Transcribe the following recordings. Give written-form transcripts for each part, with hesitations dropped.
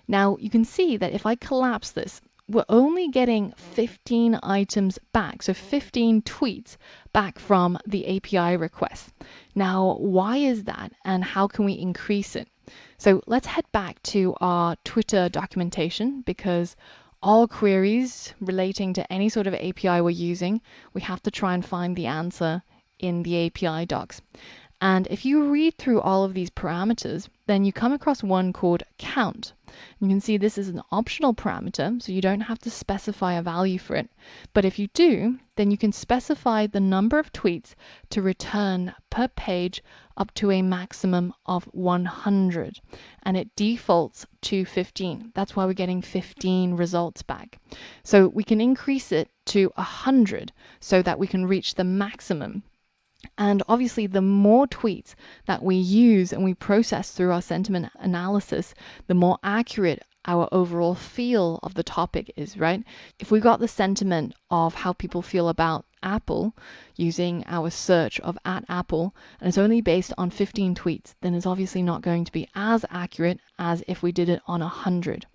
Now you can see that if I collapse this, we're only getting 15 items back, so 15 tweets back from the API request. Now, why is that, and how can we increase it? So let's head back to our Twitter documentation, because all queries relating to any sort of API we're using, we have to try and find the answer in the API docs. And if you read through all of these parameters, then you come across one called count. You can see this is an optional parameter, so you don't have to specify a value for it. But if you do, then you can specify the number of tweets to return per page up to a maximum of 100. And it defaults to 15. That's why we're getting 15 results back. So we can increase it to 100 so that we can reach the maximum. And obviously, the more tweets that we use and we process through our sentiment analysis, the more accurate our overall feel of the topic is, right? If we got the sentiment of how people feel about Apple using our search of @Apple, and it's only based on 15 tweets, then it's obviously not going to be as accurate as if we did it on 100.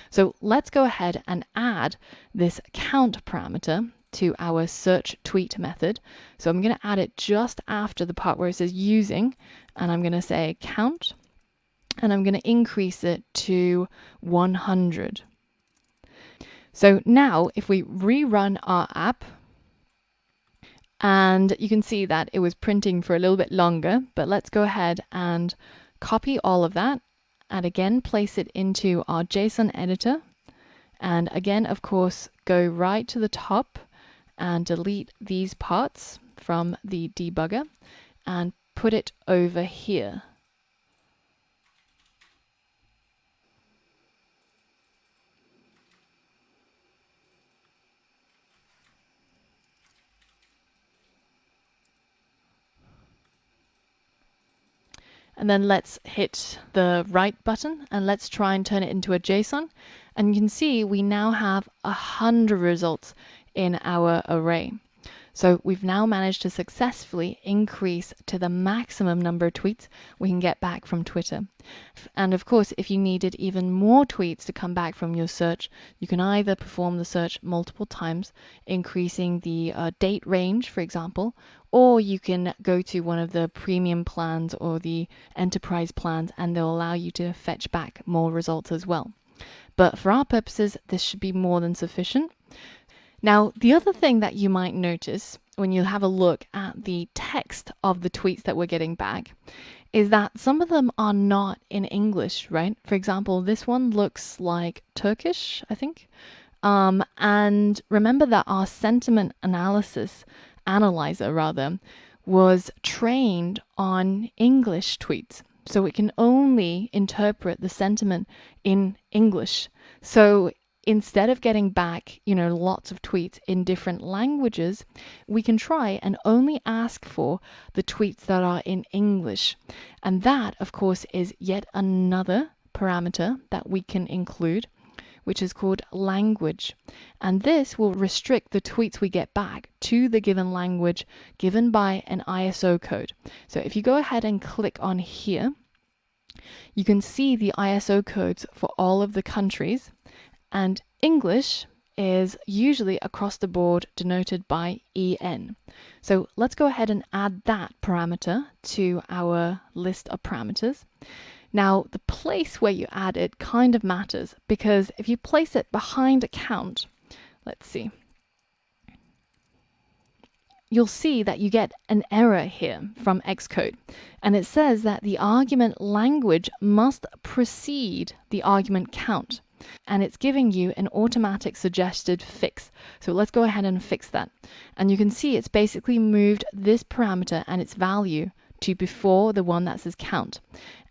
So let's go ahead and add this count parameter to our search tweet method. So I'm going to add it just after the part where it says using, and I'm going to say count, and I'm going to increase it to 100. So now if we rerun our app, and you can see that it was printing for a little bit longer, but let's go ahead and copy all of that and again place it into our JSON editor. And again, of course, go right to the top and delete these parts from the debugger and put it over here. And then let's hit the right button and let's try and turn it into a JSON. And you can see we now have 100 results in our array. So we've now managed to successfully increase to the maximum number of tweets we can get back from Twitter. And of course, if you needed even more tweets to come back from your search, you can either perform the search multiple times, increasing the date range, for example, or you can go to one of the premium plans or the enterprise plans, and they'll allow you to fetch back more results as well. But for our purposes, this should be more than sufficient. Now, the other thing that you might notice when you have a look at the text of the tweets that we're getting back is that some of them are not in English, right? For example, this one looks like Turkish, I think. And remember that our sentiment analyzer was trained on English tweets. So it can only interpret the sentiment in English. So instead of getting back, lots of tweets in different languages, we can try and only ask for the tweets that are in English. And that, of course, is yet another parameter that we can include, which is called language. And this will restrict the tweets we get back to the given language given by an ISO code. So if you go ahead and click on here, you can see the ISO codes for all of the countries. And English is usually across the board denoted by EN. So let's go ahead and add that parameter to our list of parameters. Now, the place where you add it kind of matters, because if you place it behind a count, let's see, you'll see that you get an error here from Xcode. And it says that the argument language must precede the argument count. And it's giving you an automatic suggested fix. So let's go ahead and fix that. And you can see it's basically moved this parameter and its value to before the one that says count.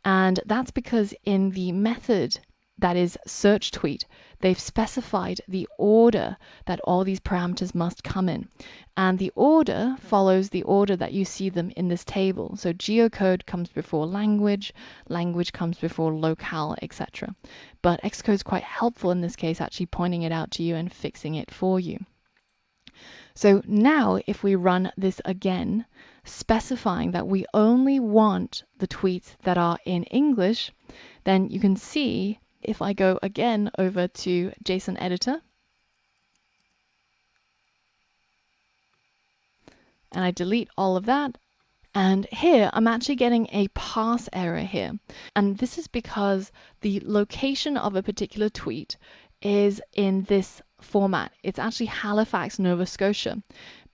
And that's because in the method that is search tweet, they've specified the order that all these parameters must come in. And the order follows the order that you see them in this table. So geocode comes before language, language comes before locale, etc. But Xcode is quite helpful in this case, actually pointing it out to you and fixing it for you. So now if we run this again, specifying that we only want the tweets that are in English, then you can see if I go again over to JSON editor and I delete all of that, and here I'm actually getting a parse error here. And this is because the location of a particular tweet is in this format. It's actually Halifax, Nova Scotia.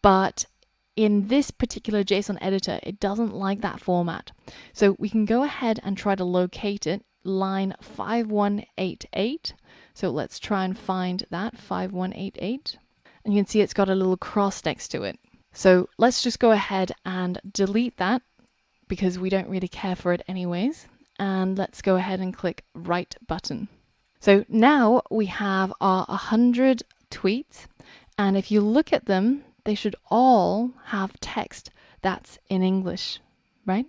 But in this particular JSON editor, it doesn't like that format. So we can go ahead and try to locate it, line 5188. So let's try and find that, 5188. And you can see it's got a little cross next to it. So let's just go ahead and delete that because we don't really care for it anyways. And let's go ahead and click Write button. So now we have our 100 tweets. And if you look at them, they should all have text that's in English, right?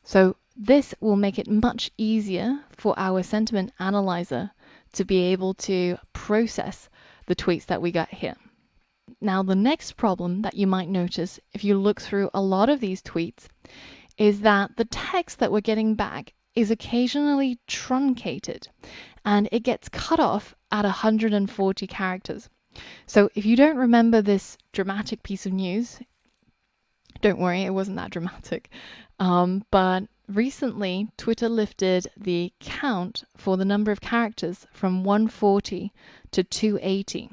So this will make it much easier for our sentiment analyzer to be able to process the tweets that we got here. Now, the next problem that you might notice if you look through a lot of these tweets is that the text that we're getting back is occasionally truncated and it gets cut off at 140 characters. So if you don't remember this dramatic piece of news, don't worry, it wasn't that dramatic. But recently, Twitter lifted the count for the number of characters from 140 to 280.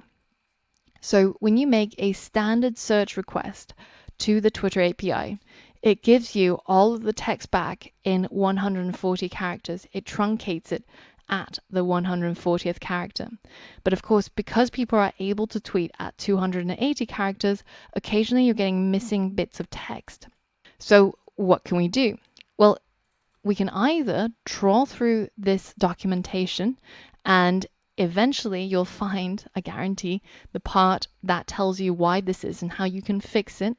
So when you make a standard search request to the Twitter API, it gives you all of the text back in 140 characters. It truncates it at the 140th character. But of course, because people are able to tweet at 280 characters, occasionally you're getting missing bits of text. So what can we do? Well, we can either trawl through this documentation and eventually you'll find, I guarantee, the part that tells you why this is and how you can fix it.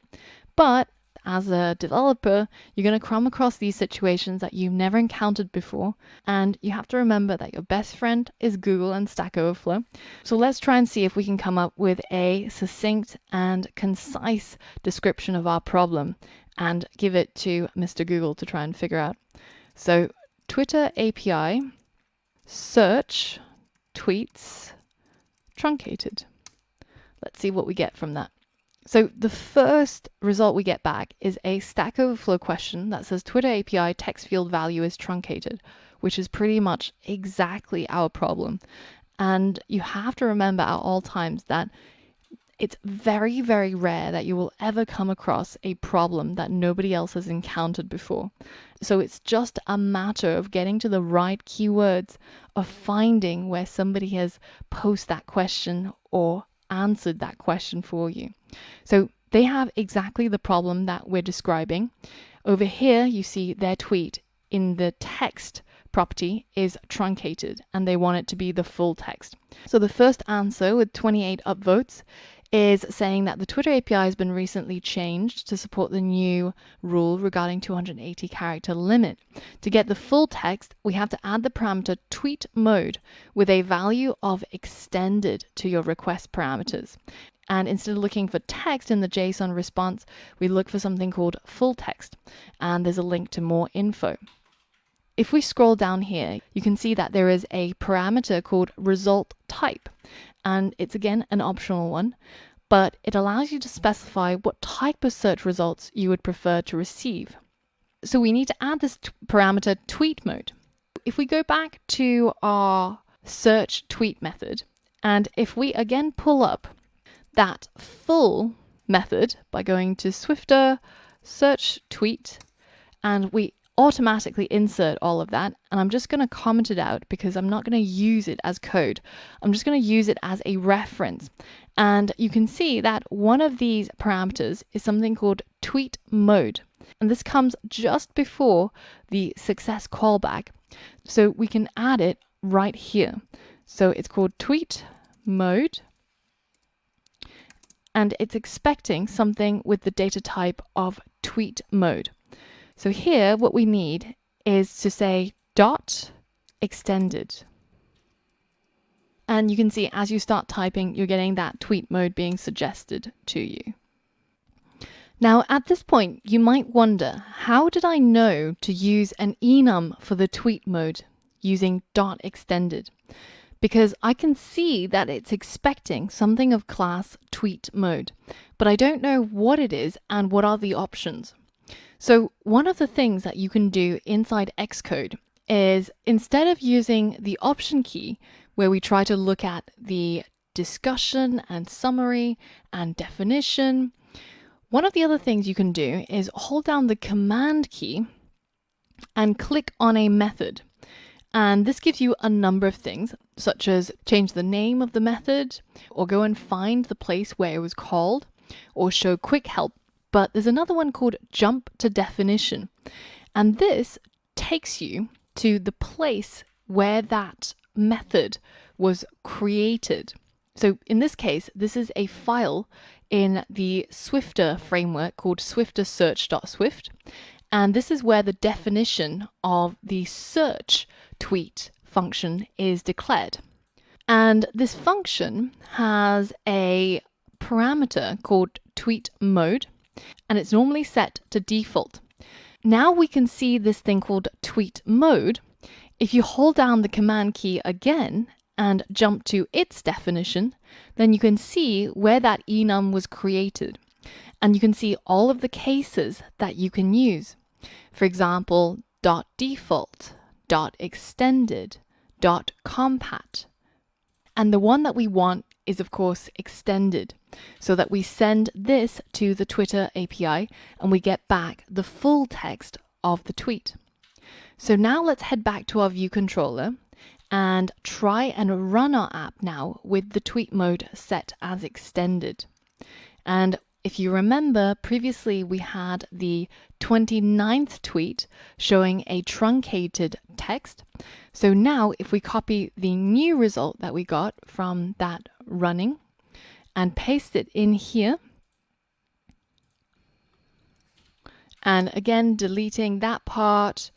But as a developer, you're going to come across these situations that you've never encountered before. And you have to remember that your best friend is Google and Stack Overflow. So let's try and see if we can come up with a succinct and concise description of our problem and give it to Mr. Google to try and figure out. So Twitter API, search tweets truncated. Let's see what we get from that. So the first result we get back is a Stack Overflow question that says Twitter API text field value is truncated, which is pretty much exactly our problem. And you have to remember at all times that it's very, very rare that you will ever come across a problem that nobody else has encountered before. So it's just a matter of getting to the right keywords, of finding where somebody has posed that question or answered that question for you. So they have exactly the problem that we're describing. Over here, you see their tweet in the text property is truncated and they want it to be the full text. So the first answer with 28 upvotes is saying that the Twitter API has been recently changed to support the new rule regarding 280 character limit. To get the full text, we have to add the parameter tweet mode with a value of extended to your request parameters. And instead of looking for text in the JSON response, we look for something called full text. And there's a link to more info. If we scroll down here, you can see that there is a parameter called result type. And it's again an optional one, but it allows you to specify what type of search results you would prefer to receive. So we need to add this parameter tweet mode. If we go back to our search tweet method, and if we again pull up that full method by going to Swifter, search tweet, and we automatically insert all of that. And I'm just going to comment it out because I'm not going to use it as code. I'm just going to use it as a reference. And you can see that one of these parameters is something called tweet mode. And this comes just before the success callback. So we can add it right here. So it's called tweet mode. And it's expecting something with the data type of tweet mode. So here, what we need is to say dot extended. And you can see as you start typing, you're getting that tweet mode being suggested to you. Now, at this point, you might wonder, how did I know to use an enum for the tweet mode using .extended, because I can see that it's expecting something of class tweet mode, but I don't know what it is and what are the options. So one of the things that you can do inside Xcode is, instead of using the option key where we try to look at the discussion and summary and definition, one of the other things you can do is hold down the command key and click on a method. And this gives you a number of things, such as change the name of the method, or go and find the place where it was called, or show quick help. But there's another one called jump to definition. And this takes you to the place where that method was created. So in this case, this is a file in the Swifter framework called swiftersearch.swift. And this is where the definition of the search tweet function is declared. And this function has a parameter called tweet mode, and it's normally set to default. Now we can see this thing called tweet mode. If you hold down the command key again and jump to its definition, then you can see where that enum was created. And you can see all of the cases that you can use. For example, .default, .extended, .compat. And the one that we want is, of course, extended, so that we send this to the Twitter API and we get back the full text of the tweet. So now let's head back to our view controller and try and run our app now with the tweet mode set as extended. And if you remember, previously we had the 29th tweet showing a truncated text. So now if we copy the new result that we got from that running and paste it in here, and again deleting that part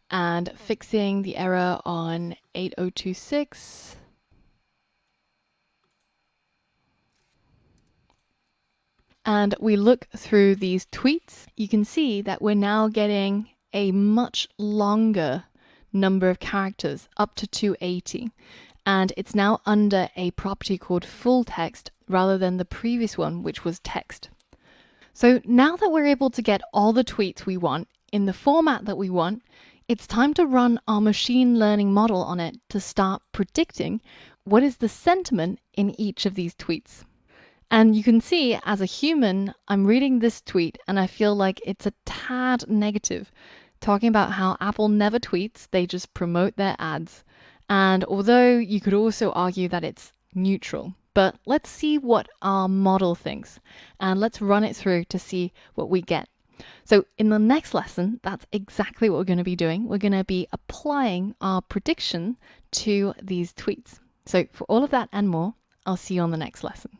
and fixing the error on 8026, and we look through these tweets, you can see that we're now getting a much longer number of characters, up to 280. And it's now under a property called full text rather than the previous one, which was text. So now that we're able to get all the tweets we want in the format that we want, it's time to run our machine learning model on it to start predicting what is the sentiment in each of these tweets. And you can see, as a human, I'm reading this tweet and I feel like it's a tad negative, talking about how Apple never tweets, they just promote their ads. And although you could also argue that it's neutral, but let's see what our model thinks and let's run it through to see what we get. So in the next lesson, that's exactly what we're going to be doing. We're going to be applying our prediction to these tweets. So for all of that and more, I'll see you on the next lesson.